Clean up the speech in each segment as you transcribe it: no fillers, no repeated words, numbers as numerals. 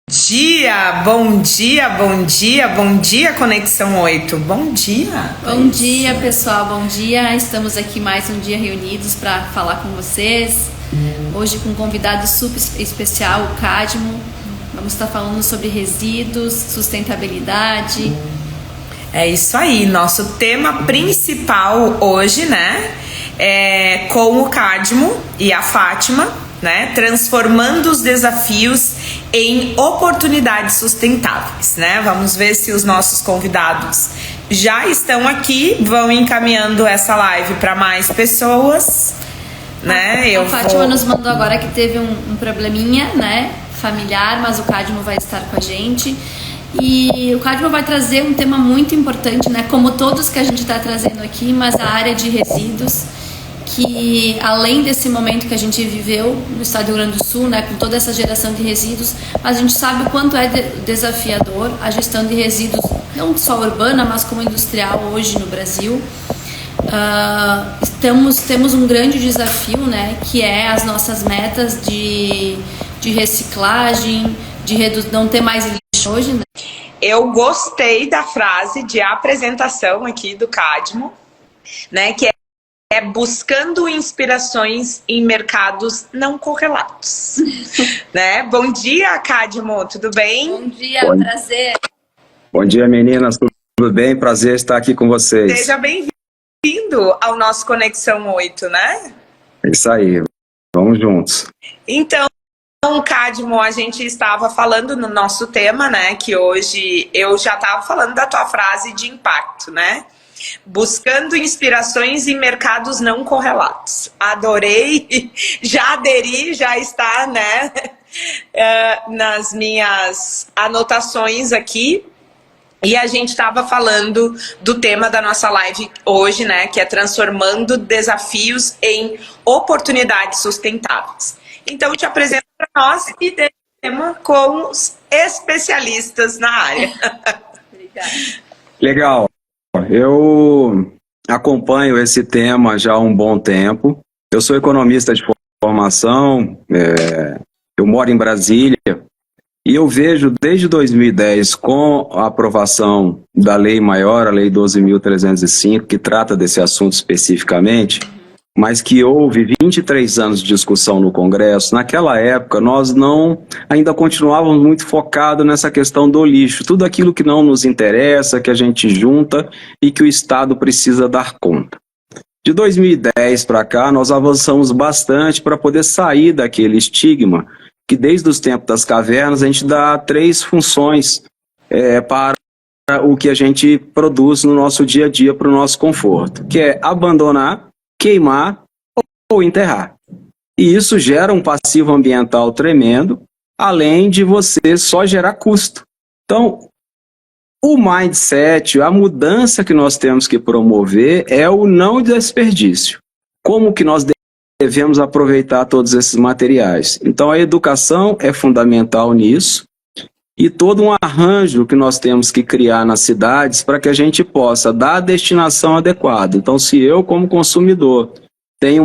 Bom dia, bom dia, bom dia, Conexão 8. Bom dia. Bom dia, pessoal. Bom dia. Estamos aqui mais um dia reunidos para falar com vocês. Hoje com um convidado super especial, o Cadmo. Vamos estar falando sobre resíduos, sustentabilidade. É isso aí. Nosso tema principal hoje, né, é com o Cadmo e a Fátima, né, transformando os desafios em oportunidades sustentáveis, né? Vamos ver se os nossos convidados já estão aqui, vão encaminhando essa live para mais pessoas, né? A Fátima nos mandou agora que teve um probleminha, né, familiar, mas o Cadmo vai estar com a gente. E o Cadmo vai trazer um tema muito importante, né, como todos que a gente está trazendo aqui, mas a área de resíduos, que além desse momento que a gente viveu no estado do Rio Grande do Sul, né, com toda essa geração de resíduos, a gente sabe o quanto é desafiador a gestão de resíduos, não só urbana, mas como industrial hoje no Brasil. Temos um grande desafio, né, que é as nossas metas de reciclagem, não ter mais lixo hoje, né? Eu gostei da frase de apresentação aqui do Cadmo, né, que é buscando inspirações em mercados não correlatos. Né? Bom dia, Cadmo, tudo bem? Bom dia, prazer. Bom dia, meninas, tudo bem? Prazer estar aqui com vocês. Seja bem-vindo ao nosso Conexão 8, né? É isso aí, vamos juntos. Então, Cadmo, a gente estava falando no nosso tema, né? Que hoje eu já estava falando da tua frase de impacto, né? Buscando inspirações em mercados não correlatos. Adorei, já aderi, já está, né, nas minhas anotações aqui. E a gente estava falando do tema da nossa live hoje, né, que é transformando desafios em oportunidades sustentáveis. Então, eu te apresento para nós e tema com os especialistas na área. Obrigada. Legal. Eu acompanho esse tema já há um bom tempo. Eu sou economista de formação, eu moro em Brasília e eu vejo desde 2010, com a aprovação da Lei Maior, a Lei 12.305, que trata desse assunto especificamente, mas que houve 23 anos de discussão no Congresso. Naquela época, nós ainda continuávamos muito focados nessa questão do lixo. Tudo aquilo que não nos interessa, que a gente junta e que o Estado precisa dar conta. De 2010 para cá, nós avançamos bastante para poder sair daquele estigma que desde os tempos das cavernas a gente dá 3 funções para o que a gente produz no nosso dia a dia para o nosso conforto, que é abandonar, queimar ou enterrar. E isso gera um passivo ambiental tremendo, além de você só gerar custo. Então, o mindset, a mudança que nós temos que promover é o não desperdício. Como que nós devemos aproveitar todos esses materiais? Então, a educação é fundamental nisso, e todo um arranjo que nós temos que criar nas cidades para que a gente possa dar a destinação adequada. Então, se eu, como consumidor, tenho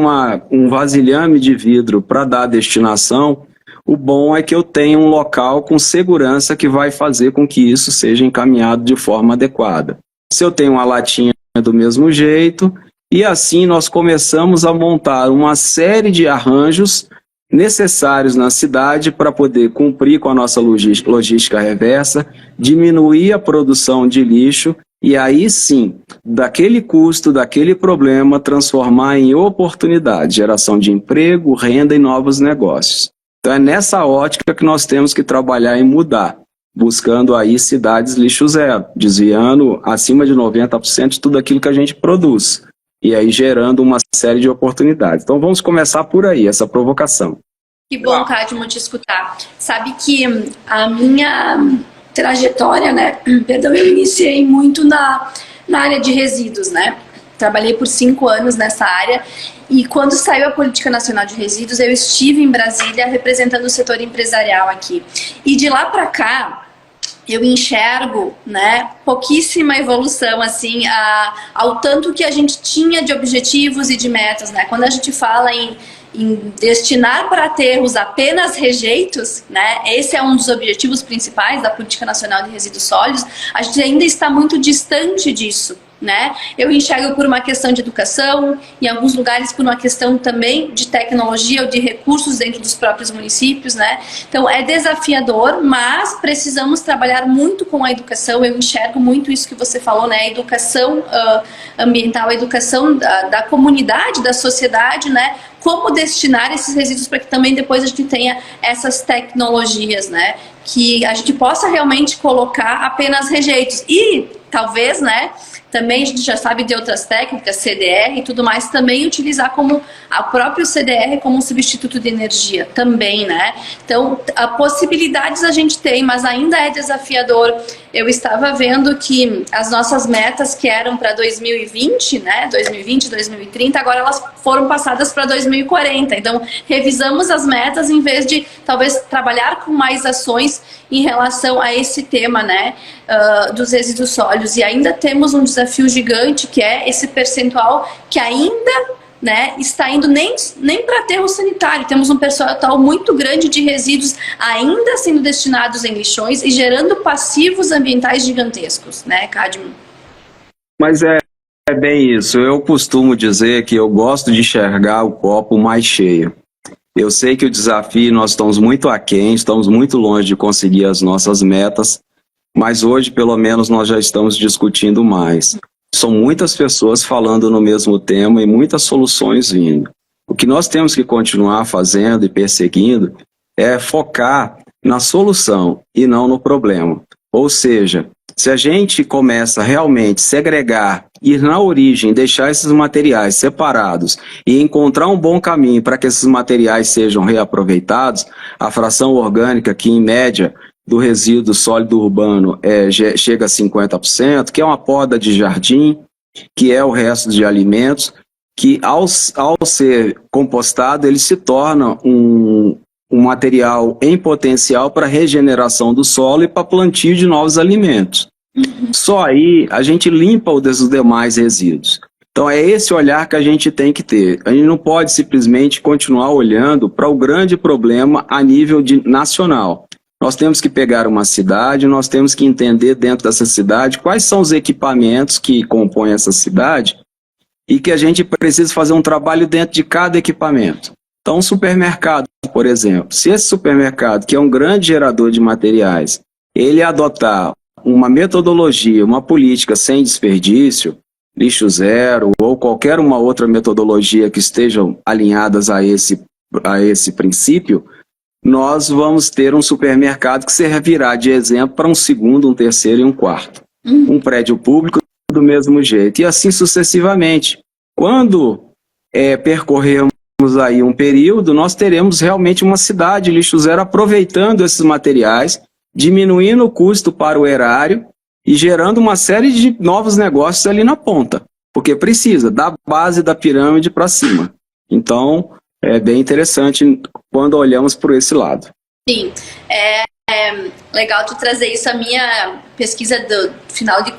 um vasilhame de vidro para dar a destinação, o bom é que eu tenha um local com segurança que vai fazer com que isso seja encaminhado de forma adequada. Se eu tenho uma latinha do mesmo jeito, e assim nós começamos a montar uma série de arranjos necessários na cidade para poder cumprir com a nossa logística reversa, diminuir a produção de lixo e aí sim, daquele custo, daquele problema, transformar em oportunidade, geração de emprego, renda e novos negócios. Então é nessa ótica que nós temos que trabalhar e mudar, buscando aí cidades lixo zero, desviando acima de 90% de tudo aquilo que a gente produz. E aí gerando uma série de oportunidades. Então vamos começar por aí, essa provocação. Que bom, Cadmo, te escutar. Sabe que a minha trajetória, né, eu iniciei muito na área de resíduos, né? Trabalhei por 5 anos nessa área e quando saiu a Política Nacional de Resíduos, eu estive em Brasília representando o setor empresarial aqui. E de lá para cá, eu enxergo, né, pouquíssima evolução assim, ao tanto que a gente tinha de objetivos e de metas, né? Quando a gente fala em destinar para aterros apenas rejeitos, né? Esse é um dos objetivos principais da Política Nacional de Resíduos Sólidos. A gente ainda está muito distante disso, né? Eu enxergo por uma questão de educação, em alguns lugares por uma questão também de tecnologia ou de recursos dentro dos próprios municípios, né? Então é desafiador, mas precisamos trabalhar muito com a educação. Eu enxergo muito isso que você falou, né? A educação ambiental, a educação da comunidade, da sociedade, né? Como destinar esses resíduos para que também depois a gente tenha essas tecnologias, né? Que a gente possa realmente colocar apenas rejeitos e talvez, né? Também a gente já sabe de outras técnicas, CDR e tudo mais, também utilizar como o próprio CDR como um substituto de energia também, né? Então, possibilidades a gente tem, mas ainda é desafiador. Eu estava vendo que as nossas metas que eram para 2020, né? 2020, 2030, agora elas foram passadas para 2040. Então, revisamos as metas em vez de talvez trabalhar com mais ações em relação a esse tema, né? Dos resíduos sólidos. E ainda temos um desafio gigante, que é esse percentual que ainda, né, está indo nem para aterro sanitário. Temos um percentual muito grande de resíduos ainda sendo destinados em lixões e gerando passivos ambientais gigantescos, né, Cadmo? Mas é bem isso. Eu costumo dizer que eu gosto de enxergar o copo mais cheio. Eu sei que o desafio, nós estamos muito aquém, estamos muito longe de conseguir as nossas metas, mas hoje, pelo menos, nós já estamos discutindo mais. São muitas pessoas falando no mesmo tema e muitas soluções vindo. O que nós temos que continuar fazendo e perseguindo é focar na solução e não no problema. Ou seja, se a gente começa realmente a segregar, ir na origem, deixar esses materiais separados e encontrar um bom caminho para que esses materiais sejam reaproveitados, a fração orgânica, que em média do resíduo sólido urbano chega a 50%, que é uma poda de jardim, que é o resto de alimentos, que ao ser compostado ele se torna um material em potencial para regeneração do solo e para plantio de novos alimentos. Só aí a gente limpa os demais resíduos. Então é esse olhar que a gente tem que ter. A gente não pode simplesmente continuar olhando para o grande problema a nível nacional. Nós temos que pegar uma cidade, nós temos que entender dentro dessa cidade quais são os equipamentos que compõem essa cidade e que a gente precisa fazer um trabalho dentro de cada equipamento. Então, um supermercado, por exemplo, se esse supermercado, que é um grande gerador de materiais, ele adotar uma metodologia, uma política sem desperdício, lixo zero ou qualquer uma outra metodologia que estejam alinhadas a esse princípio, nós vamos ter um supermercado que servirá de exemplo para um segundo, um terceiro e um quarto. Um prédio público do mesmo jeito, e assim sucessivamente. Quando percorrermos aí um período, nós teremos realmente uma cidade lixo zero aproveitando esses materiais, diminuindo o custo para o erário e gerando uma série de novos negócios ali na ponta, porque precisa da base da pirâmide para cima. Então, é bem interessante quando olhamos por esse lado. Sim, é legal tu trazer isso. A minha pesquisa do final de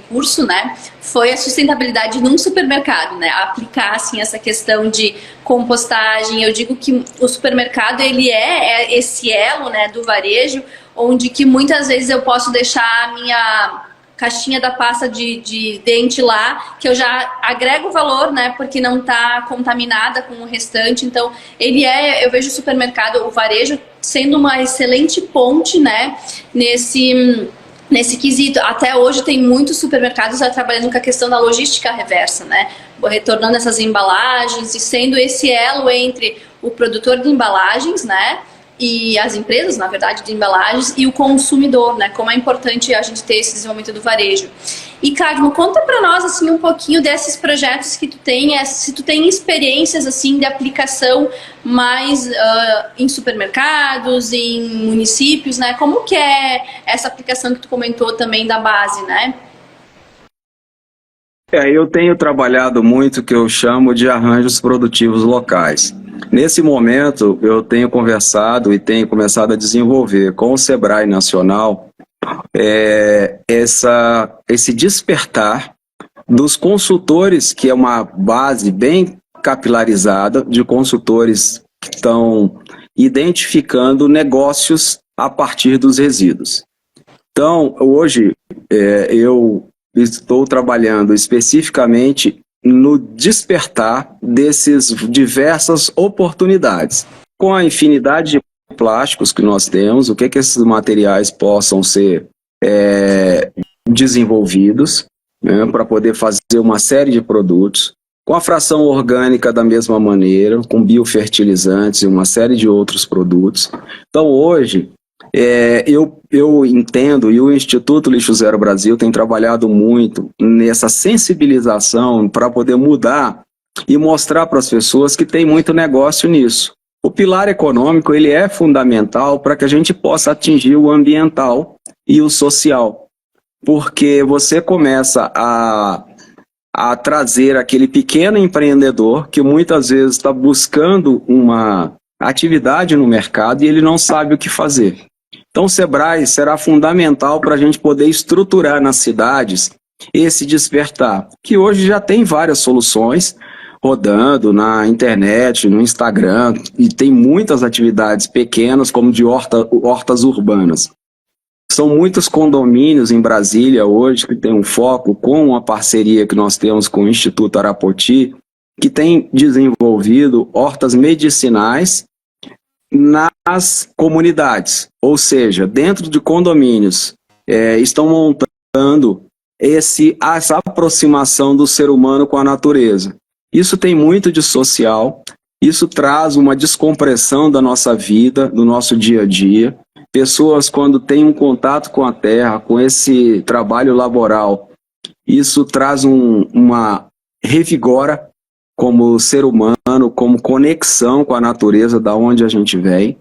curso, né, foi a sustentabilidade num supermercado, né, aplicar assim essa questão de compostagem. Eu digo que o supermercado ele é esse elo, né, do varejo, onde que muitas vezes eu posso deixar a minha caixinha da pasta de dente lá, que eu já agrego valor, né, porque não está contaminada com o restante. Então, eu vejo o supermercado, o varejo, sendo uma excelente ponte, né, nesse quesito. Até hoje tem muitos supermercados já trabalhando com a questão da logística reversa, né, retornando essas embalagens e sendo esse elo entre o produtor de embalagens, né, e as empresas, na verdade, de embalagens e o consumidor, né? Como é importante a gente ter esse desenvolvimento do varejo. E, Cadmo, conta para nós, assim, um pouquinho desses projetos que tu tem, se tu tem experiências, assim, de aplicação mais em supermercados, em municípios, né? Como que é essa aplicação que tu comentou também da base, né? Eu tenho trabalhado muito o que eu chamo de arranjos produtivos locais. Nesse momento, eu tenho conversado e tenho começado a desenvolver com o Sebrae Nacional esse despertar dos consultores, que é uma base bem capilarizada de consultores que estão identificando negócios a partir dos resíduos. Então, hoje, eu estou trabalhando especificamente no despertar desses diversas oportunidades. Com a infinidade de plásticos que nós temos, o que esses materiais possam ser desenvolvidos, né, para poder fazer uma série de produtos, com a fração orgânica da mesma maneira, com biofertilizantes e uma série de outros produtos. Então, hoje, eu entendo, e o Instituto Lixo Zero Brasil tem trabalhado muito nessa sensibilização para poder mudar e mostrar para as pessoas que tem muito negócio nisso. O pilar econômico, ele é fundamental para que a gente possa atingir o ambiental e o social, porque você começa a trazer aquele pequeno empreendedor que muitas vezes está buscando uma atividade no mercado e ele não sabe o que fazer. Então o Sebrae será fundamental para a gente poder estruturar nas cidades esse despertar, que hoje já tem várias soluções rodando na internet, no Instagram, e tem muitas atividades pequenas, como de hortas urbanas. São muitos condomínios em Brasília hoje que tem um foco com a parceria que nós temos com o Instituto Arapoti, que tem desenvolvido hortas medicinais nas comunidades, ou seja, dentro de condomínios, estão montando essa aproximação do ser humano com a natureza. Isso tem muito de social, isso traz uma descompressão da nossa vida, do nosso dia a dia. Pessoas, quando têm um contato com a terra, com esse trabalho laboral, isso traz uma revigora como ser humano, como conexão com a natureza da onde a gente vem,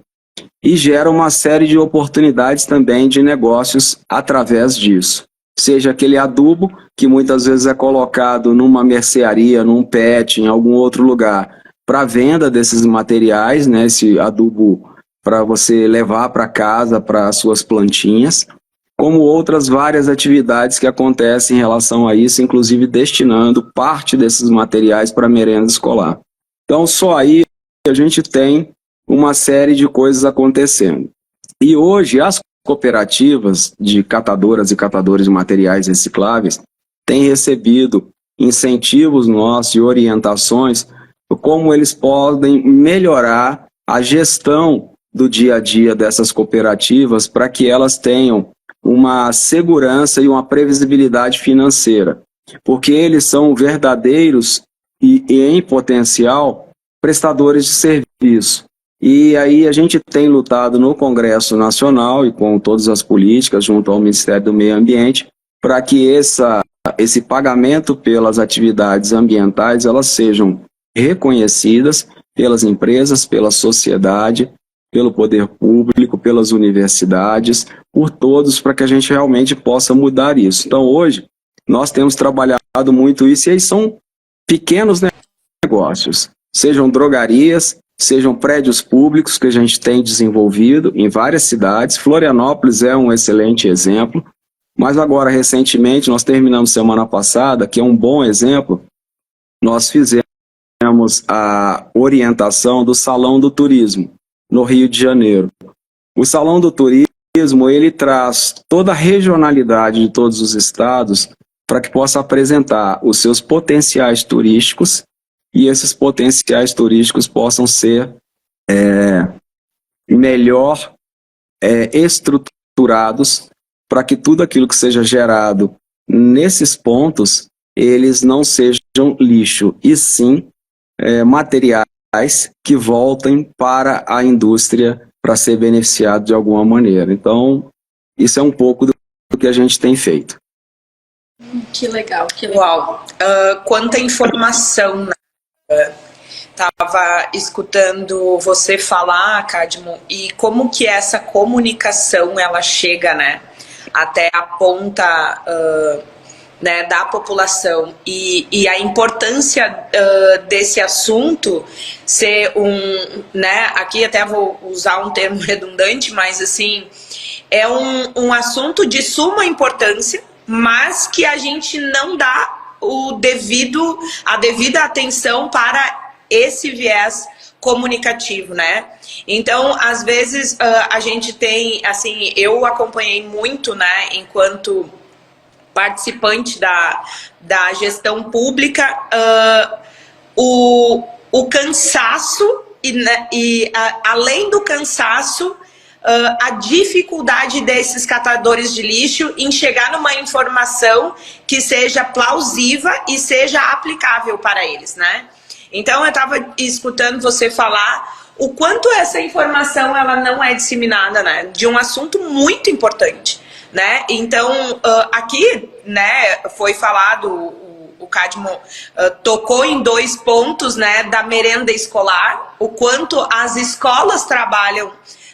e gera uma série de oportunidades também de negócios através disso. Seja aquele adubo que muitas vezes é colocado numa mercearia, num pet, em algum outro lugar, para venda desses materiais, né, esse adubo para você levar para casa, para as suas plantinhas, como outras várias atividades que acontecem em relação a isso, inclusive destinando parte desses materiais para merenda escolar. Então, só aí a gente tem uma série de coisas acontecendo. E hoje, as cooperativas de catadoras e catadores de materiais recicláveis têm recebido incentivos nossos e orientações como eles podem melhorar a gestão do dia a dia dessas cooperativas para que elas tenham uma segurança e uma previsibilidade financeira, porque eles são verdadeiros e em potencial prestadores de serviço. E aí a gente tem lutado no Congresso Nacional e com todas as políticas junto ao Ministério do Meio Ambiente para que esse pagamento pelas atividades ambientais elas sejam reconhecidas pelas empresas, pela sociedade, pelo poder público, pelas universidades, por todos, para que a gente realmente possa mudar isso. Então hoje nós temos trabalhado muito isso e aí são pequenos negócios, sejam drogarias, sejam prédios públicos que a gente tem desenvolvido em várias cidades. Florianópolis é um excelente exemplo, mas agora, recentemente, nós terminamos semana passada, que é um bom exemplo, nós fizemos a orientação do Salão do Turismo, no Rio de Janeiro. O Salão do Turismo, ele traz toda a regionalidade de todos os estados para que possa apresentar os seus potenciais turísticos e esses potenciais turísticos possam ser melhor estruturados para que tudo aquilo que seja gerado nesses pontos, eles não sejam lixo, e sim materiais que voltem para a indústria para ser beneficiado de alguma maneira. Então, isso é um pouco do que a gente tem feito. Que legal, que legal. Uau, quanta informação, né? Estava escutando você falar, Cadmo, e como que essa comunicação ela chega, né, até a ponta né, da população e a importância desse assunto ser né, aqui até vou usar um termo redundante, mas assim, é um assunto de suma importância, mas que a gente não dá a devida atenção para esse viés comunicativo, né? Então, às vezes, a gente tem, assim, eu acompanhei muito, né, enquanto participante da gestão pública, o cansaço além do cansaço, a dificuldade desses catadores de lixo em chegar numa informação que seja plausível e seja aplicável para eles, né? Então, eu estava escutando você falar o quanto essa informação ela não é disseminada, né? De um assunto muito importante, né? Então, aqui, né, foi falado, o Cadmo tocou em 2 pontos, né, da merenda escolar, o quanto as escolas trabalham,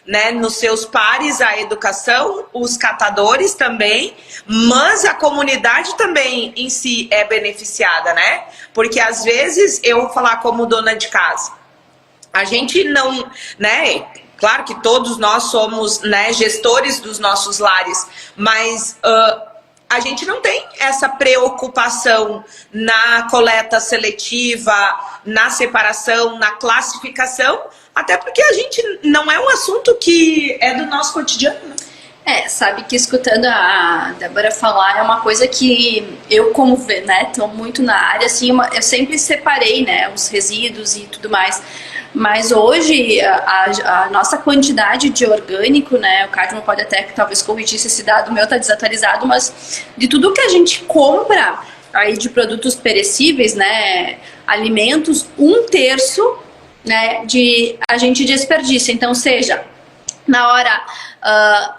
né, nos seus pares a educação, os catadores também, mas a comunidade também em si é beneficiada, né? Porque às vezes, eu vou falar como dona de casa, a gente não, né, claro que todos nós somos, né, gestores dos nossos lares, mas a gente não tem essa preocupação na coleta seletiva, na separação, na classificação, até porque a gente não é um assunto que é do nosso cotidiano, né? Sabe que escutando a Débora falar é uma coisa que eu, como, né, tô muito na área, assim, eu sempre separei, né, os resíduos e tudo mais. Mas hoje, a nossa quantidade de orgânico, né, o Cadmo pode até talvez corrigir se esse dado meu está desatualizado, mas de tudo que a gente compra aí de produtos perecíveis, né, alimentos, 1/3, né, a gente desperdiça. Então, seja na hora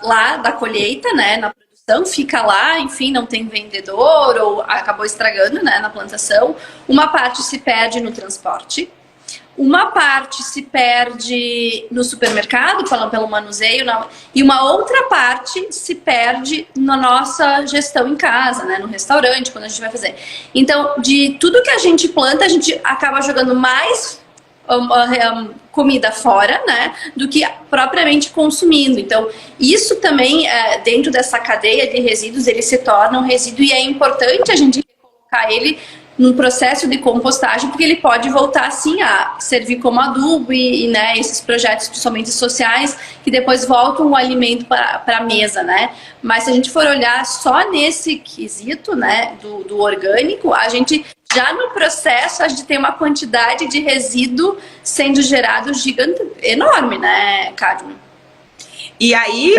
lá da colheita, né, na produção, fica lá, enfim, não tem vendedor ou acabou estragando, né, na plantação. Uma parte se perde no transporte. Uma parte se perde no supermercado, pelo manuseio, e uma outra parte se perde na nossa gestão em casa, né, no restaurante, quando a gente vai fazer. Então, de tudo que a gente planta, a gente acaba jogando mais comida fora, né, do que propriamente consumindo. Então, isso também, dentro dessa cadeia de resíduos, ele se torna um resíduo e é importante a gente colocar ele num processo de compostagem, porque ele pode voltar, sim, a servir como adubo né, esses projetos, principalmente sociais, que depois voltam o alimento para a mesa, né? Mas se a gente for olhar só nesse quesito, né, do orgânico, a gente, já no processo, a gente tem uma quantidade de resíduo sendo gerado enorme, né, Cadmo? E aí,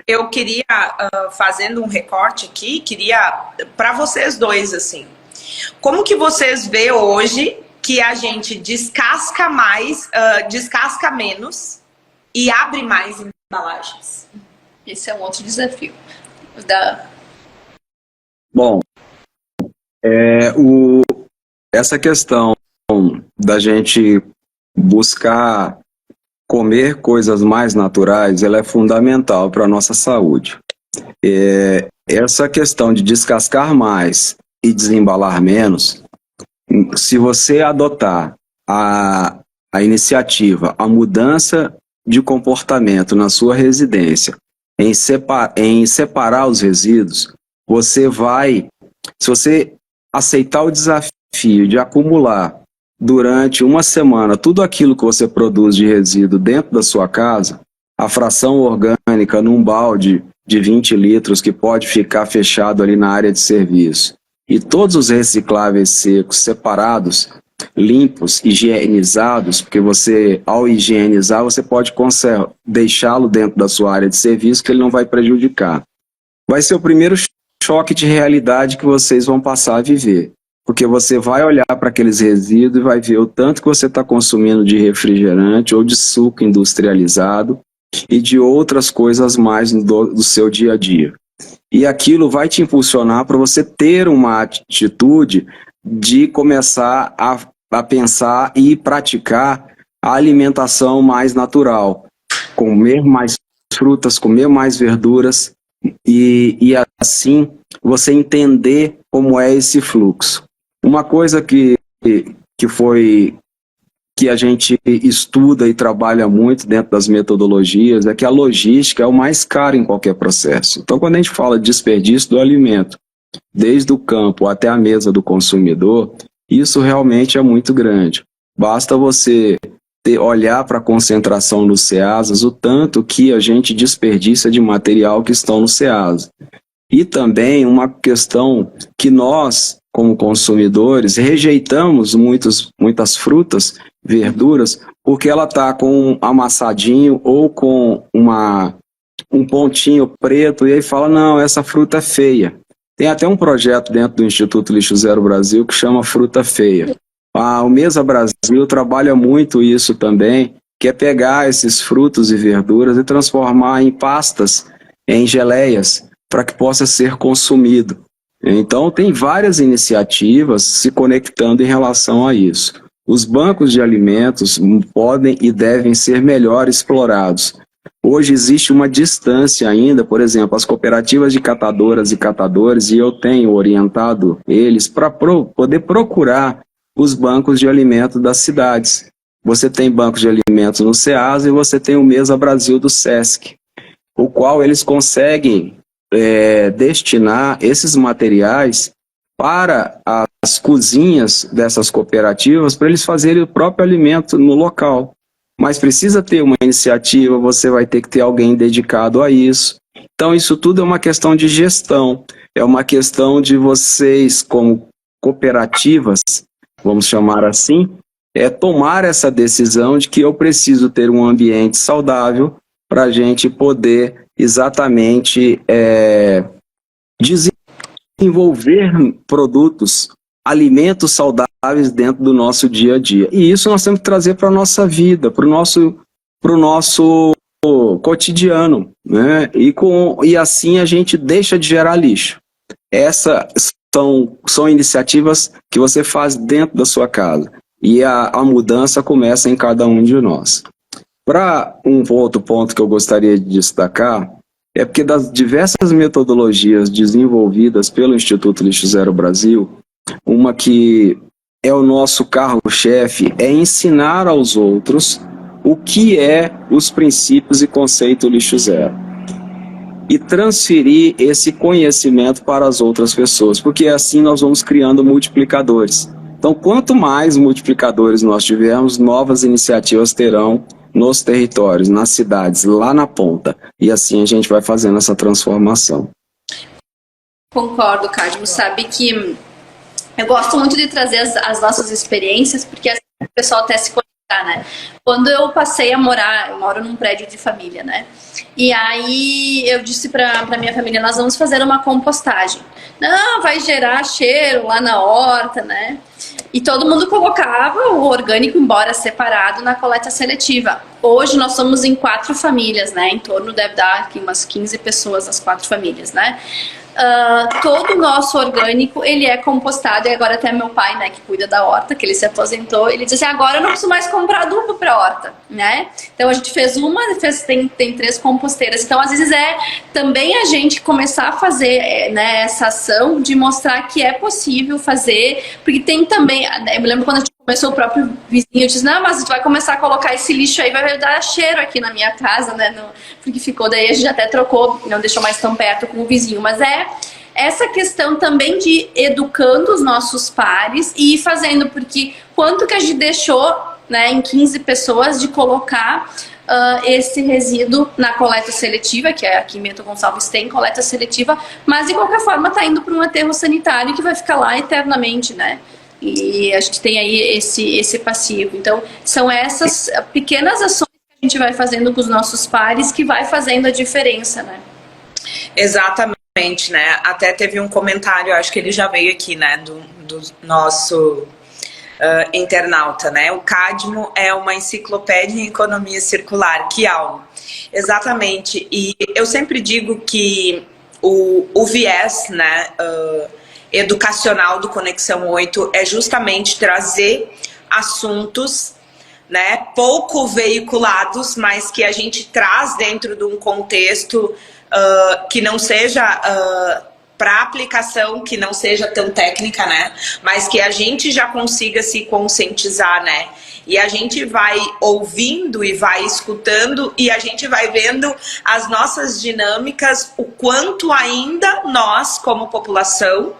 eu queria, fazendo um recorte aqui, para vocês dois, assim, como que vocês vê hoje que a gente descasca menos e abre mais embalagens? Esse é um outro desafio. Bom, essa questão da gente buscar comer coisas mais naturais, ela é fundamental para a nossa saúde. Essa questão de descascar mais e desembalar menos, se você adotar a iniciativa, a mudança de comportamento na sua residência, em separar os resíduos, você vai, se você aceitar o desafio de acumular durante uma semana tudo aquilo que você produz de resíduo dentro da sua casa, a fração orgânica num balde de 20 litros que pode ficar fechado ali na área de serviço, e todos os recicláveis secos separados, limpos, higienizados, porque você, ao higienizar, você pode deixá-lo dentro da sua área de serviço, que ele não vai prejudicar. Vai ser o primeiro choque de realidade que vocês vão passar a viver, porque você vai olhar para aqueles resíduos e vai ver o tanto que você está consumindo de refrigerante ou de suco industrializado e de outras coisas mais do seu dia a dia. E aquilo vai te impulsionar para você ter uma atitude de começar a pensar e praticar a alimentação mais natural. Comer mais frutas, comer mais verduras e assim você entender como é esse fluxo. Uma coisa que a gente estuda e trabalha muito dentro das metodologias é que a logística é o mais caro em qualquer processo. Então, quando a gente fala de desperdício do alimento, desde o campo até a mesa do consumidor, isso realmente é muito grande. Basta você olhar para a concentração nos ceasas, o tanto que a gente desperdiça de material que estão no ceasa. E também uma questão que nós, como consumidores, rejeitamos muitas frutas, verduras, porque ela está com um amassadinho ou com um pontinho preto, e aí fala, não, essa fruta é feia. Tem até um projeto dentro do Instituto Lixo Zero Brasil que chama Fruta Feia. O Mesa Brasil trabalha muito isso também, que é pegar esses frutos e verduras e transformar em pastas, em geleias, para que possa ser consumido. Então, tem várias iniciativas se conectando em relação a isso. Os bancos de alimentos podem e devem ser melhor explorados. Hoje existe uma distância ainda, por exemplo, as cooperativas de catadoras e catadores, e eu tenho orientado eles para poder procurar os bancos de alimentos das cidades. Você tem bancos de alimentos no Ceasa e você tem o Mesa Brasil do Sesc, o qual eles conseguem destinar esses materiais para as cozinhas dessas cooperativas, para eles fazerem o próprio alimento no local. Mas precisa ter uma iniciativa, você vai ter que ter alguém dedicado a isso. Então isso tudo é uma questão de gestão, é uma questão de vocês, como cooperativas, vamos chamar assim, tomar essa decisão de que eu preciso ter um ambiente saudável para a gente poder exatamente desenvolver produtos, alimentos saudáveis dentro do nosso dia a dia. E isso nós temos que trazer para a nossa vida, para o nosso cotidiano, né? E assim a gente deixa de gerar lixo. Essas são iniciativas que você faz dentro da sua casa. E a mudança começa em cada um de nós. Para um outro ponto que eu gostaria de destacar, é porque das diversas metodologias desenvolvidas pelo Instituto Lixo Zero Brasil, uma que é o nosso carro-chefe é ensinar aos outros o que é os princípios e conceito lixo zero. E transferir esse conhecimento para as outras pessoas, porque assim nós vamos criando multiplicadores. Então, quanto mais multiplicadores nós tivermos, novas iniciativas terão nos territórios, nas cidades, lá na ponta. E assim a gente vai fazendo essa transformação. Concordo, Cadmo. Sabe que eu gosto muito de trazer as nossas experiências, porque assim o pessoal até se conectar, né? Quando eu passei a morar, eu moro num prédio de família, né? E aí eu disse pra minha família, nós vamos fazer uma compostagem. Não, vai gerar cheiro lá na horta, né? E todo mundo colocava o orgânico, embora separado, na coleta seletiva. Hoje nós somos em 4 famílias, né? Em torno deve dar aqui umas 15 pessoas as 4 famílias, né? Todo o nosso orgânico, ele é compostado. E agora até meu pai, né, que cuida da horta, que ele se aposentou, ele disse assim, agora eu não preciso mais comprar adubo para horta, né? Então a gente fez tem 3 composteiras. Então às vezes também a gente começar a fazer né, essa ação de mostrar que é possível fazer, porque tem também, eu me lembro quando a gente começou, o próprio vizinho disse, não, mas a gente vai começar a colocar esse lixo aí, vai dar cheiro aqui na minha casa, né? Porque ficou, daí a gente até trocou, não deixou mais tão perto com o vizinho, mas essa questão também de educando os nossos pares e fazendo, porque quanto que a gente deixou, né, em 15 pessoas de colocar esse resíduo na coleta seletiva, que aqui em Bento Gonçalves tem coleta seletiva, mas de qualquer forma está indo para um aterro sanitário que vai ficar lá eternamente, né? E a gente tem aí esse passivo. Então, são essas pequenas ações que a gente vai fazendo com os nossos pares que vai fazendo a diferença, né? Exatamente, né? Até teve um comentário, acho que ele já veio aqui, né? Do nosso internauta, né? O Cadmo é uma enciclopédia em economia circular. Que aula! Exatamente. E eu sempre digo que o viés, né? Educacional do Conexão 8 é justamente trazer assuntos, né, pouco veiculados, mas que a gente traz dentro de um contexto que não seja para aplicação, que não seja tão técnica, né, mas que a gente já consiga se conscientizar, né, e a gente vai ouvindo e vai escutando e a gente vai vendo as nossas dinâmicas, o quanto ainda nós, como população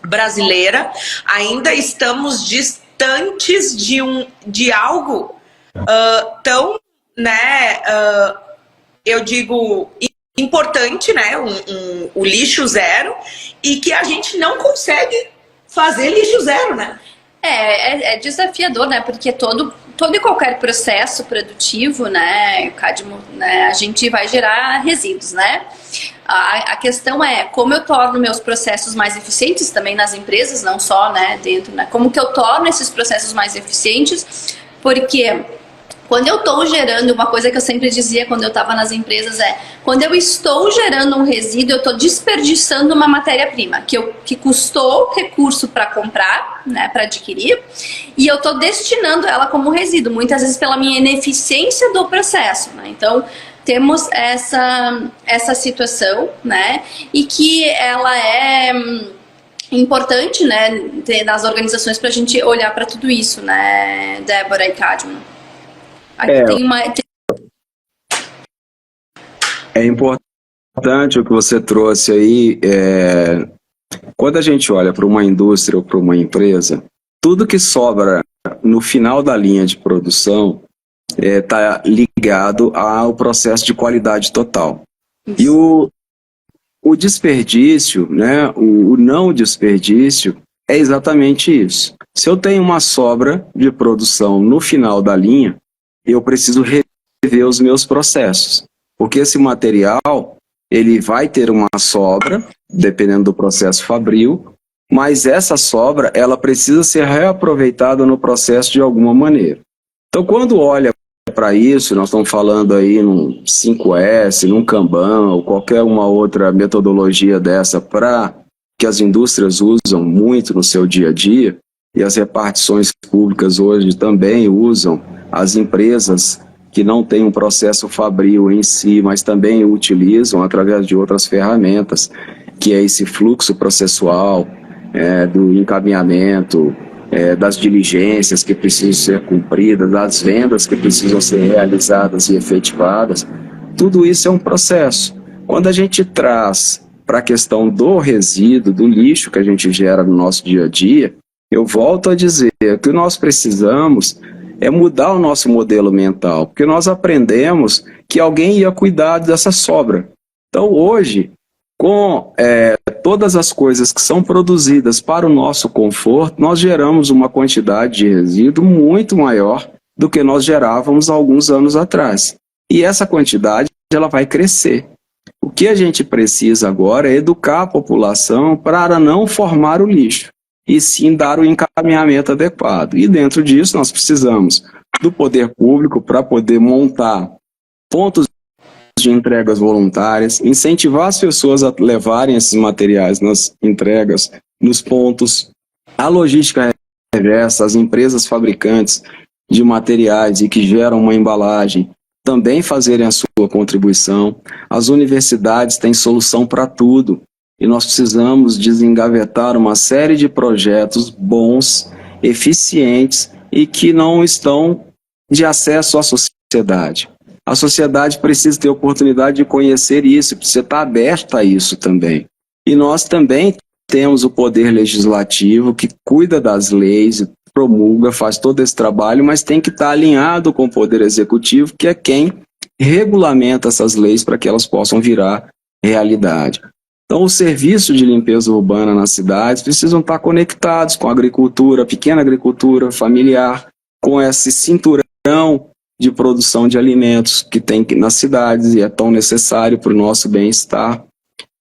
brasileira, ainda estamos importantes de algo tão, né, eu digo, importante, né, o lixo zero, e que a gente não consegue fazer lixo zero, né? É desafiador, né? Porque todo e qualquer processo produtivo, né, Cadmo, né, a gente vai gerar resíduos, né? A questão é como eu torno meus processos mais eficientes também nas empresas, não só, né, dentro, né? Como que eu torno esses processos mais eficientes? Porque quando eu estou gerando, uma coisa que eu sempre dizia quando eu estava nas empresas quando eu estou gerando um resíduo, eu estou desperdiçando uma matéria-prima que custou recurso para comprar, né, para adquirir, e eu estou destinando ela como resíduo, muitas vezes pela minha ineficiência do processo, né? Então, temos essa situação, né, e que ela é importante, né, nas organizações para a gente olhar para tudo isso, né, Débora e Cadmo. Aqui tem uma... É importante o que você trouxe aí. Quando a gente olha para uma indústria ou para uma empresa, tudo que sobra no final da linha de produção está ligado ao processo de qualidade total. Isso. E o desperdício, né, o não desperdício, é exatamente isso. Se eu tenho uma sobra de produção no final da linha, eu preciso rever os meus processos, porque esse material ele vai ter uma sobra, dependendo do processo fabril, mas essa sobra ela precisa ser reaproveitada no processo de alguma maneira. Então, quando olha para isso, nós estamos falando aí num 5S, num Kanban, ou qualquer uma outra metodologia dessa que as indústrias usam muito no seu dia a dia, e as repartições públicas hoje também usam, as empresas que não têm um processo fabril em si, mas também o utilizam através de outras ferramentas, que é esse fluxo processual, do encaminhamento, das diligências que precisam ser cumpridas, das vendas que precisam ser realizadas e efetivadas. Tudo isso é um processo. Quando a gente traz para a questão do resíduo, do lixo que a gente gera no nosso dia a dia, eu volto a dizer que nós precisamos mudar o nosso modelo mental, porque nós aprendemos que alguém ia cuidar dessa sobra. Então, hoje, com todas as coisas que são produzidas para o nosso conforto, nós geramos uma quantidade de resíduo muito maior do que nós gerávamos há alguns anos atrás. E essa quantidade ela vai crescer. O que a gente precisa agora é educar a população para não formar o lixo, e sim dar o encaminhamento adequado. E dentro disso nós precisamos do poder público para poder montar pontos de entregas voluntárias, incentivar as pessoas a levarem esses materiais nas entregas, nos pontos, a logística reversa, as empresas fabricantes de materiais e que geram uma embalagem também fazerem a sua contribuição. As universidades têm solução para tudo. E nós precisamos desengavetar uma série de projetos bons, eficientes e que não estão de acesso à sociedade. A sociedade precisa ter oportunidade de conhecer isso, precisa estar aberta a isso também. E nós também temos o poder legislativo que cuida das leis, promulga, faz todo esse trabalho, mas tem que estar alinhado com o poder executivo, que é quem regulamenta essas leis para que elas possam virar realidade. Então, o serviço de limpeza urbana nas cidades precisam estar conectados com a agricultura, pequena agricultura familiar, com esse cinturão de produção de alimentos que tem nas cidades e é tão necessário para o nosso bem-estar.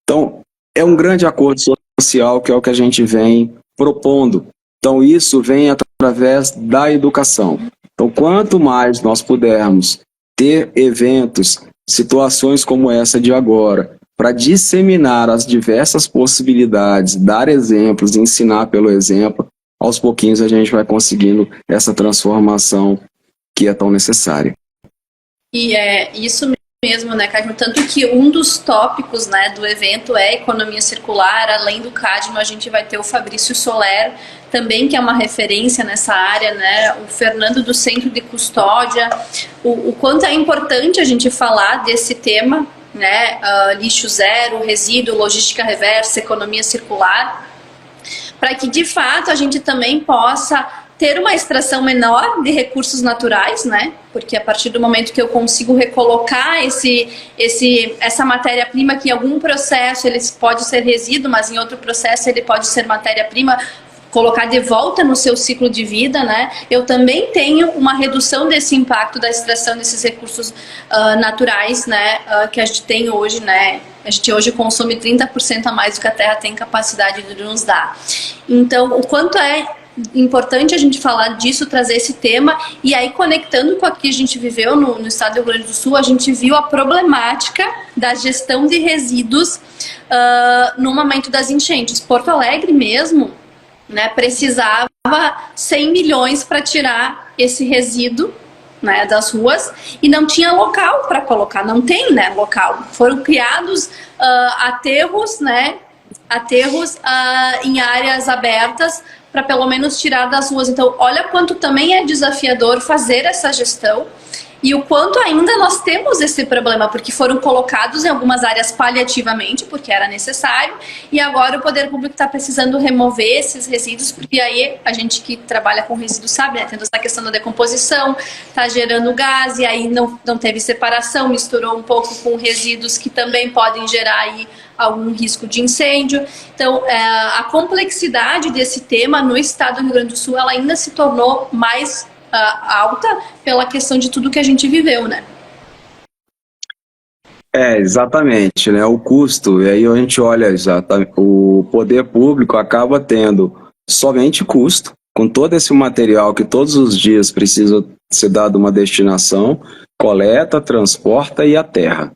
Então, é um grande acordo social que é o que a gente vem propondo. Então, isso vem através da educação. Então, quanto mais nós pudermos ter eventos, situações como essa de agora, para disseminar as diversas possibilidades, dar exemplos, ensinar pelo exemplo, aos pouquinhos a gente vai conseguindo essa transformação que é tão necessária. E é isso mesmo, né, Cadmo? Tanto que um dos tópicos, né, do evento é economia circular. Além do Cadmo, a gente vai ter o Fabrício Soler, também, que é uma referência nessa área, né, o Fernando do Centro de Custódia, o quanto é importante a gente falar desse tema, né, lixo zero, resíduo, logística reversa, economia circular, para que de fato a gente também possa ter uma extração menor de recursos naturais, né? Porque a partir do momento que eu consigo recolocar essa matéria-prima, que em algum processo ele pode ser resíduo, mas em outro processo ele pode ser matéria-prima, colocar de volta no seu ciclo de vida, né? Eu também tenho uma redução desse impacto da extração desses recursos naturais, né? Que a gente tem hoje, né? A gente hoje consome 30% a mais do que a Terra tem capacidade de nos dar. Então, o quanto é importante a gente falar disso, trazer esse tema, e aí conectando com o que a gente viveu no estado do Rio Grande do Sul, a gente viu a problemática da gestão de resíduos no momento das enchentes. Porto Alegre mesmo, né, precisava 100 milhões para tirar esse resíduo, né, das ruas, e não tinha local para colocar, não tem, né, local. Foram criados aterros, né, em áreas abertas para pelo menos tirar das ruas. Então, olha quanto também é desafiador fazer essa gestão e o quanto ainda nós temos esse problema, porque foram colocados em algumas áreas paliativamente, porque era necessário, e agora o poder público está precisando remover esses resíduos, porque aí a gente que trabalha com resíduos sabe, né, tendo essa questão da decomposição, está gerando gás, e aí não teve separação, misturou um pouco com resíduos que também podem gerar aí algum risco de incêndio. Então, a complexidade desse tema no estado do Rio Grande do Sul, ela ainda se tornou mais alta pela questão de tudo que a gente viveu, né? Exatamente, né? O custo, e aí a gente olha exatamente, o poder público acaba tendo somente custo, com todo esse material que todos os dias precisa ser dado uma destinação, coleta, transporta e aterra.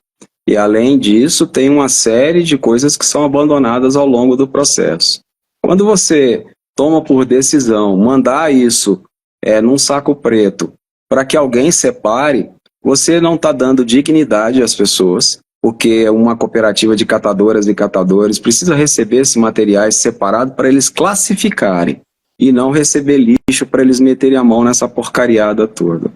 E além disso, tem uma série de coisas que são abandonadas ao longo do processo. Quando você toma por decisão mandar isso num saco preto para que alguém separe, você não está dando dignidade às pessoas, porque uma cooperativa de catadoras e catadores precisa receber esses materiais separados para eles classificarem e não receber lixo para eles meterem a mão nessa porcariada toda.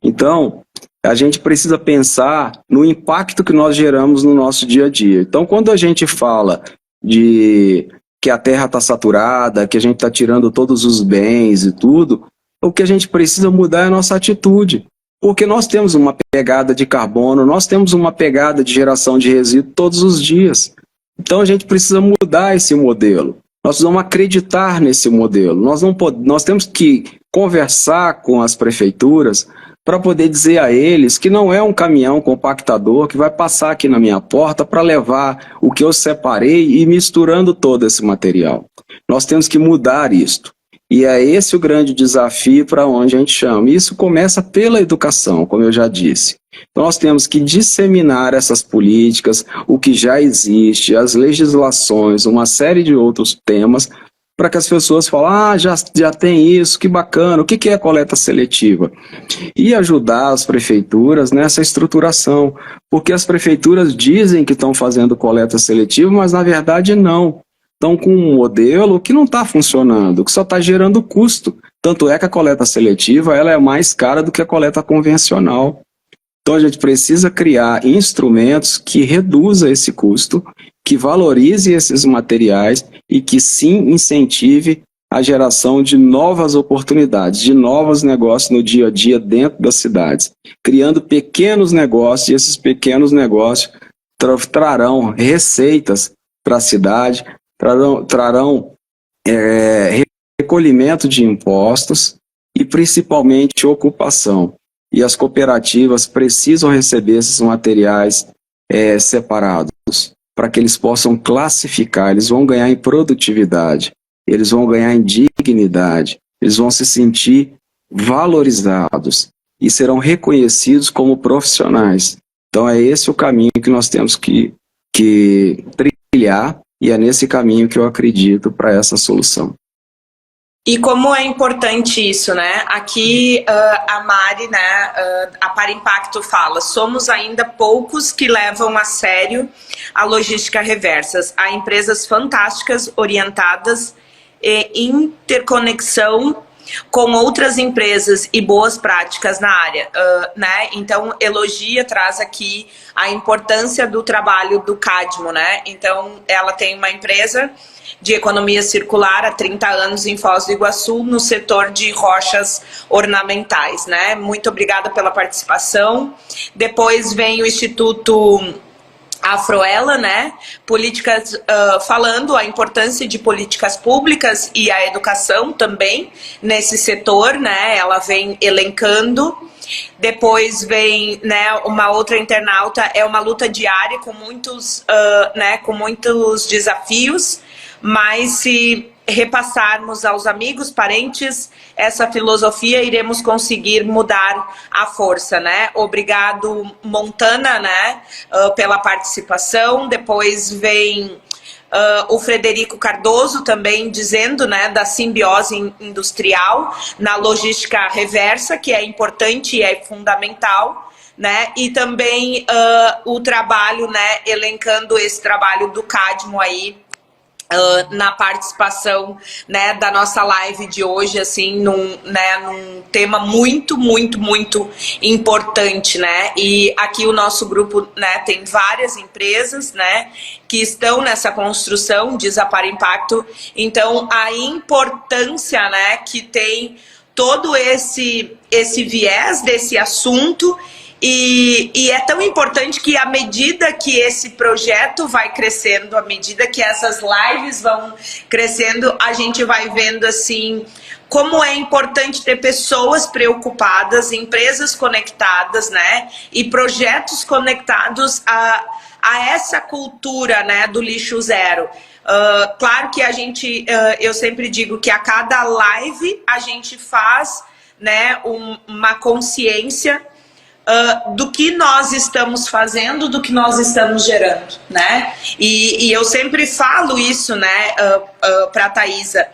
Então, a gente precisa pensar no impacto que nós geramos no nosso dia a dia. Então, quando a gente fala de que a terra está saturada, que a gente está tirando todos os bens e tudo, o que a gente precisa mudar é a nossa atitude. Porque nós temos uma pegada de carbono, nós temos uma pegada de geração de resíduo todos os dias. Então, a gente precisa mudar esse modelo. Nós precisamos acreditar nesse modelo. Nós temos que conversar com as prefeituras para poder dizer a eles que não é um caminhão compactador que vai passar aqui na minha porta para levar o que eu separei e misturando todo esse material. Nós temos que mudar isto. E é esse o grande desafio para onde a gente chama. Isso começa pela educação, como eu já disse. Então, nós temos que disseminar essas políticas, o que já existe, as legislações, uma série de outros temas, para que as pessoas falem, já tem isso, que bacana, o que é coleta seletiva? E ajudar as prefeituras nessa estruturação, porque as prefeituras dizem que estão fazendo coleta seletiva, mas na verdade não. Estão com um modelo que não está funcionando, que só está gerando custo. Tanto é que a coleta seletiva ela é mais cara do que a coleta convencional. Então a gente precisa criar instrumentos que reduzam esse custo, que valorize esses materiais e que sim incentive a geração de novas oportunidades, de novos negócios no dia a dia dentro das cidades, criando pequenos negócios, e esses pequenos negócios trarão receitas para a cidade, trarão recolhimento de impostos e principalmente ocupação. E as cooperativas precisam receber esses materiais separados para que eles possam classificar. Eles vão ganhar em produtividade, eles vão ganhar em dignidade, eles vão se sentir valorizados e serão reconhecidos como profissionais. Então é esse o caminho que nós temos que trilhar e é nesse caminho que eu acredito para essa solução. E como é importante isso, né? Aqui a Mari, né, a Para Impacto fala, somos ainda poucos que levam a sério a logística reversa. Há empresas fantásticas, orientadas em interconexão com outras empresas e boas práticas na área, né? Então, elogia, traz aqui a importância do trabalho do Cadmo, né? Então, ela tem uma empresa de economia circular há 30 anos em Foz do Iguaçu, no setor de rochas ornamentais, né? Muito obrigada pela participação. Depois vem o Instituto Afroela, né? Políticas, falando a importância de políticas públicas e a educação também nesse setor, né? Ela vem elencando. Depois vem, né, uma outra internauta, é uma luta diária com muitos, né, com muitos desafios, mas se repassarmos aos amigos, parentes, essa filosofia, iremos conseguir mudar a força, né? Obrigado, Montana, né, pela participação. Depois vem o Frederico Cardoso também dizendo, né, da simbiose industrial na logística reversa, que é importante e é fundamental, né? E também o trabalho, né, elencando esse trabalho do Cadmo aí, na participação, né, da nossa live de hoje, assim, num tema muito, muito, muito importante, né? E aqui o nosso grupo, né, tem várias empresas, né, que estão nessa construção de Zapar Impacto. Então, a importância, né, que tem todo esse viés desse assunto. E é tão importante que à medida que esse projeto vai crescendo, à medida que essas lives vão crescendo, a gente vai vendo assim como é importante ter pessoas preocupadas, empresas conectadas, né? E projetos conectados a essa cultura, né, do lixo zero. Claro que a gente, eu sempre digo que a cada live a gente faz, né, uma consciência do que nós estamos fazendo, do que nós estamos gerando, né? E eu sempre falo isso, né, para a Thaisa.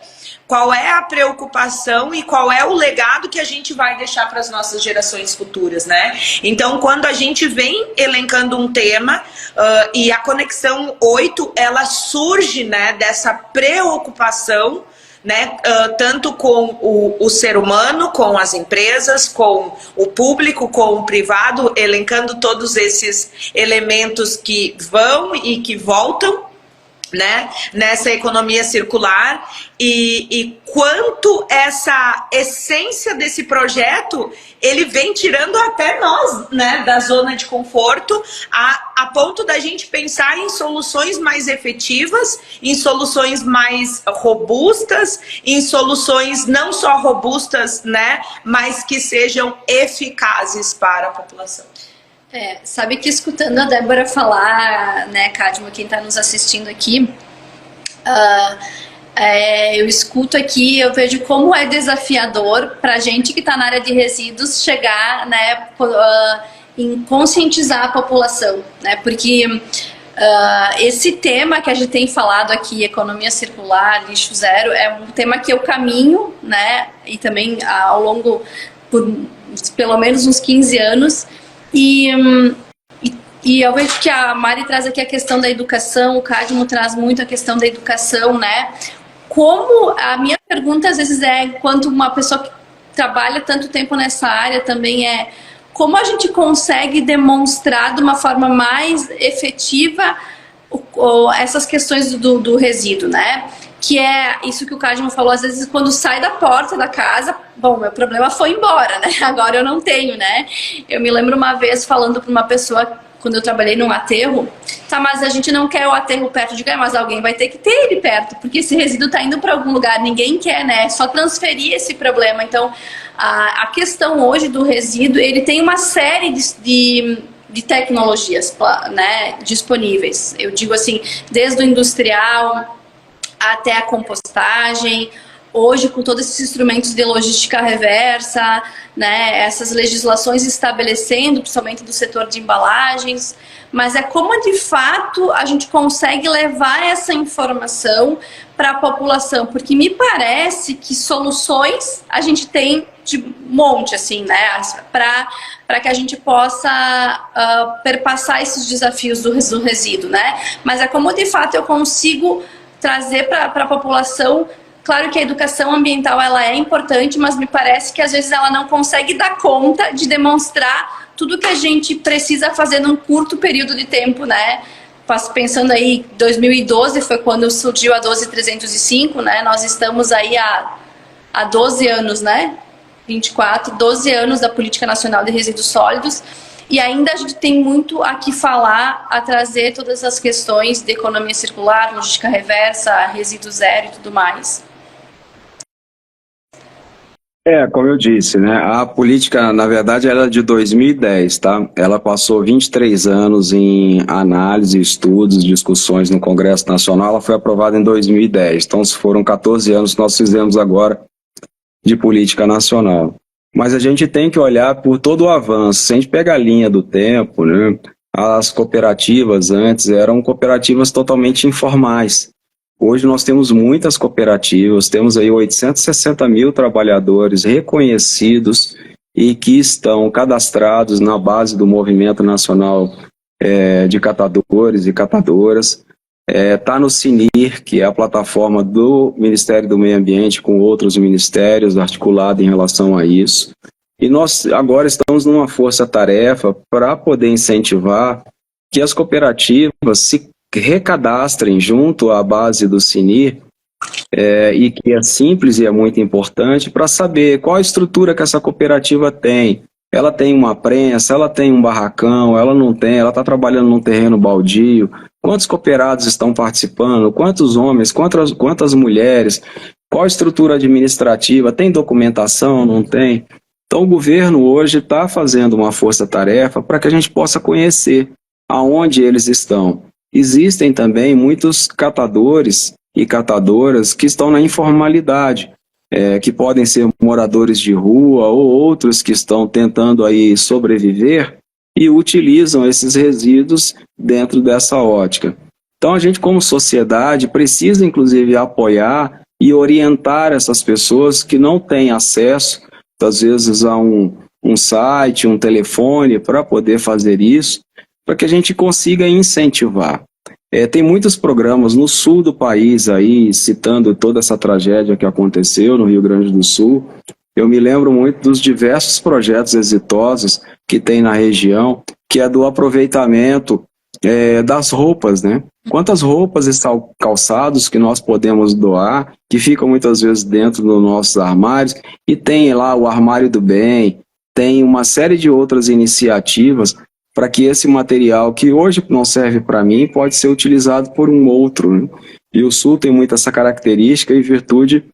Qual é a preocupação e qual é o legado que a gente vai deixar para as nossas gerações futuras, né? Então, quando a gente vem elencando um tema, e a Conexão 8, ela surge, né, dessa preocupação, né, tanto com o ser humano, com as empresas, com o público, com o privado, elencando todos esses elementos que vão e que voltam, né, nessa economia circular, e quanto essa essência desse projeto, ele vem tirando até nós, né, da zona de conforto, a ponto da gente pensar em soluções mais efetivas, em soluções mais robustas, em soluções não só robustas, né, mas que sejam eficazes para a população. Sabe que escutando a Débora falar, né, Cadmo, quem está nos assistindo aqui, eu escuto aqui, eu vejo como é desafiador para a gente que está na área de resíduos chegar, né, em conscientizar a população, né, porque esse tema que a gente tem falado aqui, economia circular, lixo zero, é um tema que eu caminho, né, e também ao longo, por pelo menos uns 15 anos, e eu vejo que a Mari traz aqui a questão da educação, o Cadmo traz muito a questão da educação, né? Como, a minha pergunta às vezes é, enquanto uma pessoa que trabalha tanto tempo nessa área também como a gente consegue demonstrar de uma forma mais efetiva essas questões do resíduo, né? Que é isso que o Cadmo falou, às vezes quando sai da porta da casa, bom, meu problema foi embora, né? Agora eu não tenho, né? Eu me lembro uma vez falando para uma pessoa, quando eu trabalhei num aterro, tá, mas a gente não quer o aterro perto de cá, mas alguém vai ter que ter ele perto, porque esse resíduo tá indo para algum lugar, ninguém quer, né? Só transferir esse problema. Então, a questão hoje do resíduo, ele tem uma série de tecnologias, né, disponíveis. Eu digo assim, desde o industrial até a compostagem, hoje com todos esses instrumentos de logística reversa, né, essas legislações estabelecendo, principalmente do setor de embalagens, mas é como de fato a gente consegue levar essa informação para a população, porque me parece que soluções a gente tem de monte, assim, né, para que a gente possa perpassar esses desafios do resíduo, né, mas é como de fato eu consigo trazer para a população Claro que a educação ambiental ela é importante, mas me parece que às vezes ela não consegue dar conta de demonstrar tudo que a gente precisa fazer num curto período de tempo, né? Pensando aí, 2012 foi quando surgiu a 12305, né? Nós estamos aí há 12 anos, né? 12 anos da Política Nacional de Resíduos Sólidos, e ainda a gente tem muito a que falar, a trazer todas as questões de economia circular, logística reversa, resíduo zero e tudo mais. Como eu disse, né, a política, na verdade, ela é de 2010, tá? Ela passou 23 anos em análise, estudos, discussões no Congresso Nacional, ela foi aprovada em 2010, então foram 14 anos que nós fizemos agora de política nacional. Mas a gente tem que olhar por todo o avanço. Se a gente pega a linha do tempo, né, as cooperativas antes eram cooperativas totalmente informais. Hoje nós temos muitas cooperativas, temos aí 860 mil trabalhadores reconhecidos e que estão cadastrados na base do Movimento Nacional de Catadores e Catadoras. Está no CINIR, que é a plataforma do Ministério do Meio Ambiente com outros ministérios articulado em relação a isso. E nós agora estamos numa força-tarefa para poder incentivar que as cooperativas se recadastrem junto à base do CINIR, e que é simples e é muito importante para saber qual a estrutura que essa cooperativa tem. Ela tem uma prensa, ela tem um barracão, ela não tem, ela está trabalhando num terreno baldio. Quantos cooperados estão participando? Quantos homens? Quantas mulheres? Qual a estrutura administrativa? Tem documentação? Não tem? Então o governo hoje está fazendo uma força-tarefa para que a gente possa conhecer aonde eles estão. Existem também muitos catadores e catadoras que estão na informalidade, que podem ser moradores de rua ou outros que estão tentando aí sobreviver e utilizam esses resíduos dentro dessa ótica. Então a gente como sociedade precisa inclusive apoiar e orientar essas pessoas que não têm acesso, às vezes a um site, um telefone para poder fazer isso, para que a gente consiga incentivar. Tem muitos programas no sul do país aí, citando toda essa tragédia que aconteceu no Rio Grande do Sul. Eu me lembro muito dos diversos projetos exitosos que tem na região, que é do aproveitamento das roupas, né? Quantas roupas e calçados que nós podemos doar, que ficam muitas vezes dentro dos nossos armários, e tem lá o Armário do Bem, tem uma série de outras iniciativas para que esse material, que hoje não serve para mim, pode ser utilizado por um outro, né? E o Sul tem muito essa característica em virtude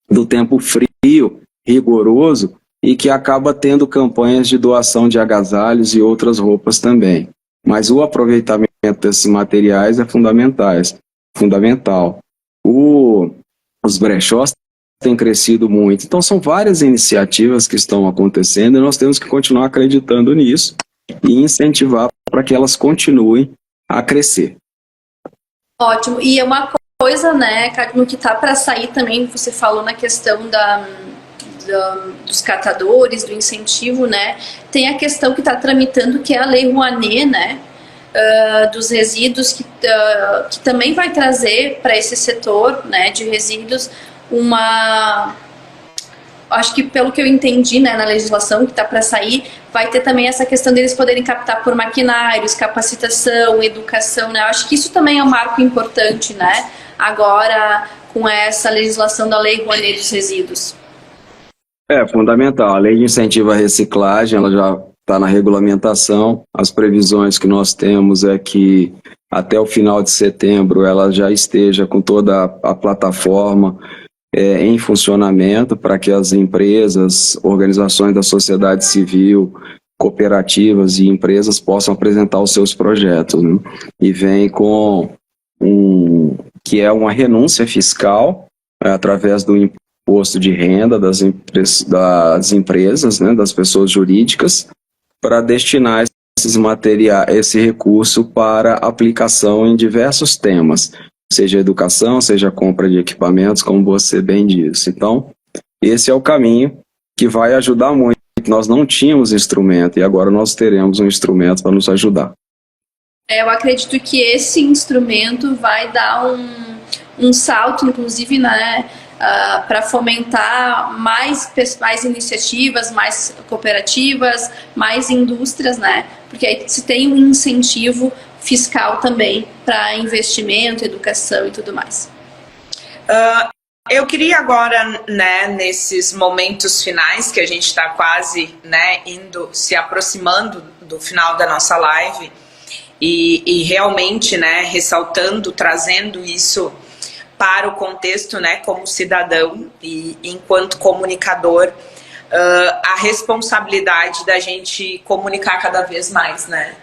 do tempo frio, rigoroso, e que acaba tendo campanhas de doação de agasalhos e outras roupas também. Mas o aproveitamento desses materiais é fundamental. Os brechós têm crescido muito. Então são várias iniciativas que estão acontecendo e nós temos que continuar acreditando nisso e incentivar para que elas continuem a crescer. Ótimo. E é uma coisa, né, Cadmo, que tá para sair também, você falou na questão dos catadores, do incentivo, né? Tem a questão que está tramitando, que é a Lei Rouanet, né? Dos resíduos, que também vai trazer para esse setor, né, de resíduos acho que pelo que eu entendi, né, na legislação que está para sair, vai ter também essa questão deles poderem captar por maquinários, capacitação, educação, né? Eu acho que isso também é um marco importante, né? Agora, com essa legislação da Lei Rouanet dos Resíduos. É fundamental. A lei de incentivo à reciclagem, ela já está na regulamentação. As previsões que nós temos é que até o final de setembro ela já esteja com toda a plataforma em funcionamento para que as empresas, organizações da sociedade civil, cooperativas e empresas possam apresentar os seus projetos, né? E vem com que é uma renúncia fiscal através do imposto de renda das empresas, né, das pessoas jurídicas, para destinar esse recurso para aplicação em diversos temas, seja educação, seja compra de equipamentos, como você bem disse. Então, esse é o caminho que vai ajudar muito. Nós não tínhamos instrumento e agora nós teremos um instrumento para nos ajudar. Eu acredito que esse instrumento vai dar um salto, inclusive, né, para fomentar mais iniciativas, mais cooperativas, mais indústrias, né? Porque aí se tem um incentivo fiscal também para investimento, educação e tudo mais. Eu queria agora, né, nesses momentos finais que a gente está quase, né, se aproximando do final da nossa live e realmente, né, ressaltando, trazendo isso para o contexto, né, como cidadão e enquanto comunicador, a responsabilidade da gente comunicar cada vez mais, né,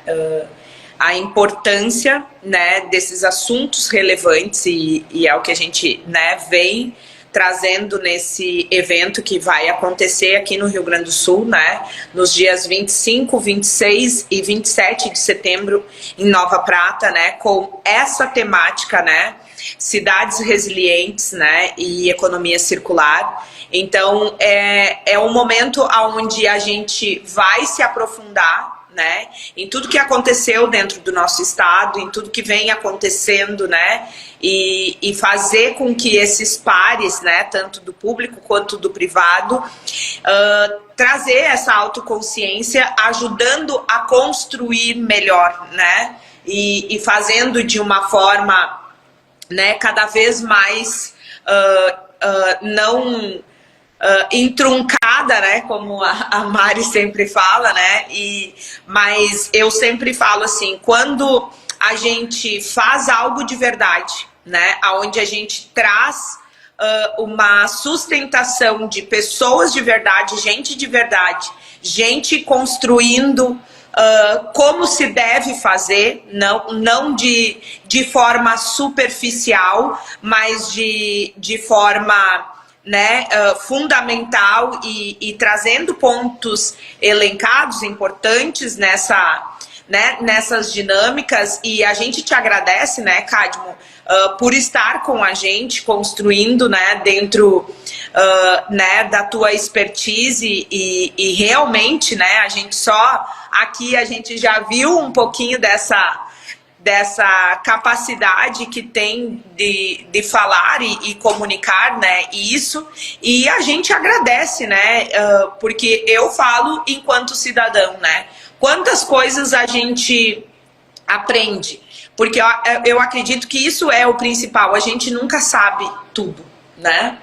a importância, né, desses assuntos relevantes e é o que a gente, né, vem trazendo nesse evento que vai acontecer aqui no Rio Grande do Sul, né, nos dias 25, 26 e 27 de setembro em Nova Prata, né, com essa temática, né, cidades resilientes, né, e economia circular. Então, é um momento onde a gente vai se aprofundar, né, em tudo que aconteceu dentro do nosso estado, em tudo que vem acontecendo, né, e fazer com que esses pares, né, tanto do público quanto do privado, trazer essa autoconsciência, ajudando a construir melhor, né, e fazendo de uma forma, né, cada vez mais não entruncada, né, como a Mari sempre fala, né, mas eu sempre falo assim, quando a gente faz algo de verdade, né, onde a gente traz uma sustentação de pessoas de verdade, gente construindo como se deve fazer, não de forma superficial, mas de forma, né, fundamental e trazendo pontos elencados importantes nessas dinâmicas. E a gente te agradece, né, Cadmo, por estar com a gente, construindo, né, dentro né, da tua expertise e realmente, né, a gente já viu um pouquinho dessa capacidade que tem de falar e comunicar, né, isso, e a gente agradece, né, porque eu falo enquanto cidadão, né, quantas coisas a gente aprende, porque eu acredito que isso é o principal, a gente nunca sabe tudo, né,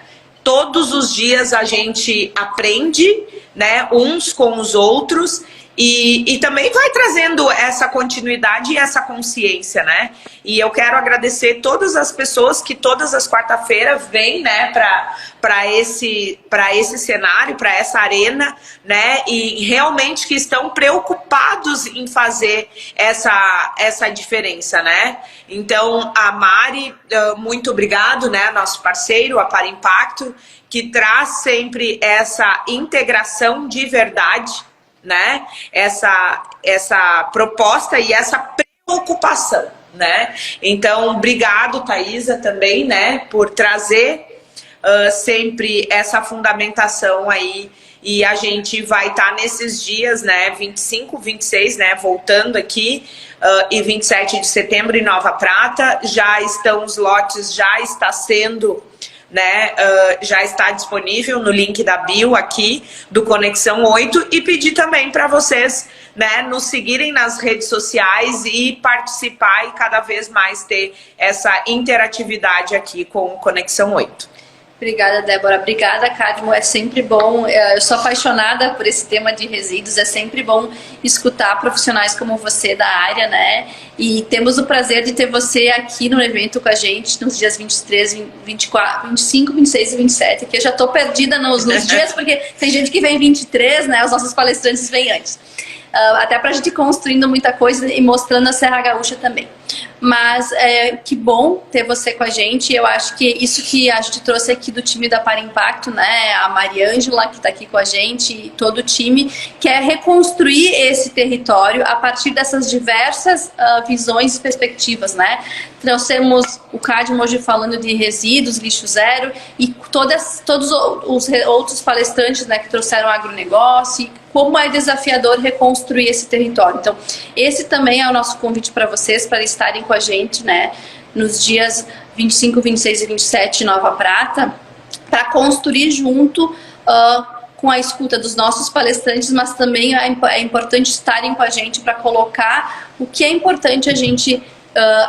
todos os dias a gente aprende, né, uns com os outros. E também vai trazendo essa continuidade e essa consciência, né? E eu quero agradecer todas as pessoas que todas as quarta-feiras vêm, né, para esse cenário, para essa arena, né? E realmente que estão preocupados em fazer essa diferença, né? Então, a Mari, muito obrigado, né? Nosso parceiro, a Para Impacto, que traz sempre essa integração de verdade, né? Essa proposta e essa preocupação, né? Então, obrigado, Thaisa, também, né, por trazer sempre essa fundamentação aí. E a gente vai estar nesses dias, né, 25, 26, né, voltando aqui, e 27 de setembro em Nova Prata. Já estão os lotes, já está sendo, né, já está disponível no link da bio aqui do Conexão 8 e pedir também para vocês, né, nos seguirem nas redes sociais e participar e cada vez mais ter essa interatividade aqui com o Conexão 8. Obrigada, Débora. Obrigada, Cadmo. É sempre bom. Eu sou apaixonada por esse tema de resíduos. É sempre bom escutar profissionais como você da área, né? E temos o prazer de ter você aqui no evento com a gente nos dias 23, 24, 25, 26 e 27. Que eu já estou perdida nos dias, porque tem gente que vem 23, né? Os nossos palestrantes vêm antes. Até para a gente ir construindo muita coisa e mostrando a Serra Gaúcha também. Mas que bom ter você com a gente. Eu acho que isso que a gente trouxe aqui do time da Para Impacto, né, a Mariângela, que está aqui com a gente, e todo o time, quer reconstruir esse território a partir dessas diversas visões e perspectivas, né? Trouxemos o Cadmo hoje falando de resíduos, lixo zero, e todos os outros palestrantes, né, que trouxeram agronegócio, como é desafiador reconstruir esse território. Então, esse também é o nosso convite para vocês, para estarem com a gente, né, nos dias 25, 26 e 27 Nova Prata, para construir junto com a escuta dos nossos palestrantes, mas também é importante estarem com a gente para colocar o que é importante a gente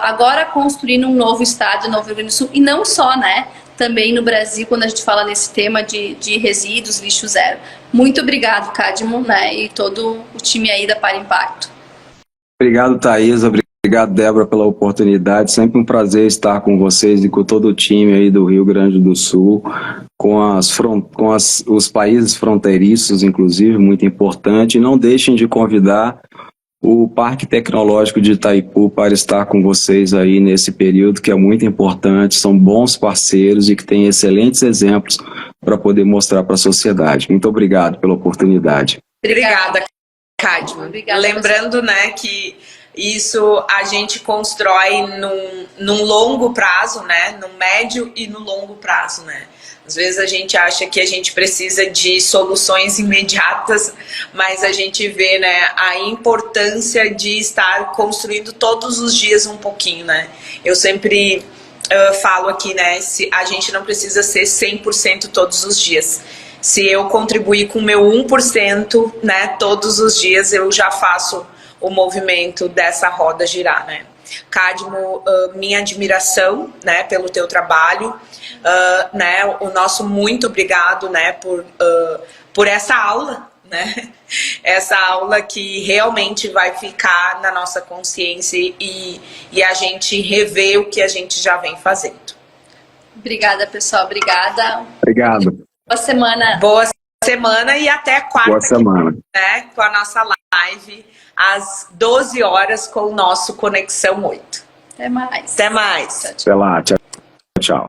agora construir num novo estado, no Rio Grande do Sul, e não só, né? Também no Brasil, quando a gente fala nesse tema de resíduos, lixo zero. Muito obrigado, Cadmo, né? E todo o time aí da Para Impacto. Obrigado, Thaís. Obrigado, Débora, pela oportunidade. Sempre um prazer estar com vocês e com todo o time aí do Rio Grande do Sul, com os países fronteiriços, inclusive, muito importante. Não deixem de convidar o Parque Tecnológico de Itaipu para estar com vocês aí nesse período, que é muito importante. São bons parceiros e que têm excelentes exemplos para poder mostrar para a sociedade. Muito obrigado pela oportunidade. Obrigada, Cadmo. Lembrando, né, que isso a gente constrói num longo prazo, né, no médio e no longo prazo, né. Às vezes a gente acha que a gente precisa de soluções imediatas, mas a gente vê, né, a importância de estar construindo todos os dias um pouquinho, né. Eu sempre falo aqui, né, a gente não precisa ser 100% todos os dias. Se eu contribuir com o meu 1%, né, todos os dias eu já faço o movimento dessa roda girar, né. Cadmo, minha admiração, né, pelo teu trabalho, né, o nosso muito obrigado, né, por essa aula, né, essa aula que realmente vai ficar na nossa consciência e a gente rever o que a gente já vem fazendo. Obrigada, pessoal, obrigada. Obrigado. Boa semana. Boa semana e até quarta. Boa semana. Né, com a nossa live às 12 horas com o nosso Conexão 8. Até mais. Até mais. Tchau, tchau. Até lá. Tchau, tchau.